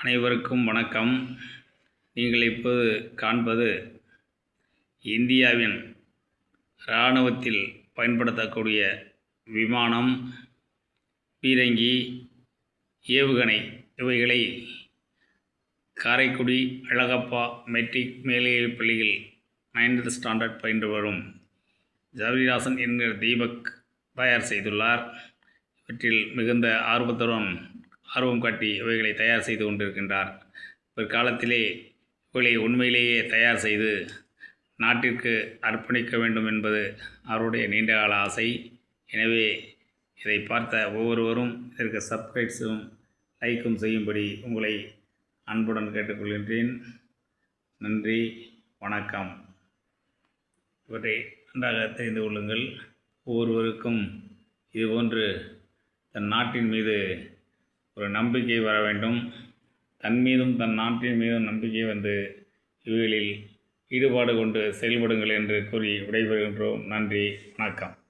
அனைவருக்கும் வணக்கம். நீங்கள் இப்போது காண்பது இந்தியாவின் இராணுவத்தில் பயன்படுத்தக்கூடிய விமானம், பீரங்கி, ஏவுகணை இவைகளை காரைக்குடி அழகப்பா மெட்ரிக் மேல்நிலைப் பள்ளியில் 9th ஸ்டாண்டர்ட் பயின்று வரும் ஜவரிதாசன் என்கிற தீபக் தயார் செய்துள்ளார். இவற்றில் மிகுந்த ஆர்வம் காட்டி இவைகளை தயார் செய்து கொண்டிருக்கின்றார். பிற்காலத்திலே இவைகளை உண்மையிலேயே தயார் செய்து நாட்டிற்கு அர்ப்பணிக்க வேண்டும் என்பது அவருடைய நீண்டகால ஆசை. எனவே இதை பார்த்த ஒவ்வொருவரும் இதற்கு சப்ஸ்கிரைப்ஸும் லைக்கும் செய்யும்படி உங்களை அன்புடன் கேட்டுக்கொள்கின்றேன். நன்றி, வணக்கம். இவற்றை நன்றாக தெரிந்து கொள்ளுங்கள். ஒவ்வொருவருக்கும் இதுபோன்று தன் நாட்டின் மீது ஒரு நம்பிக்கை வர வேண்டும். தன் மீதும் தன் நாட்டின் மீதும் நம்பிக்கை வந்து இவைகளில் ஈடுபாடு கொண்டு செயல்படுங்கள் என்று கூறி விடைபெறுகின்றோம். நன்றி, வணக்கம்.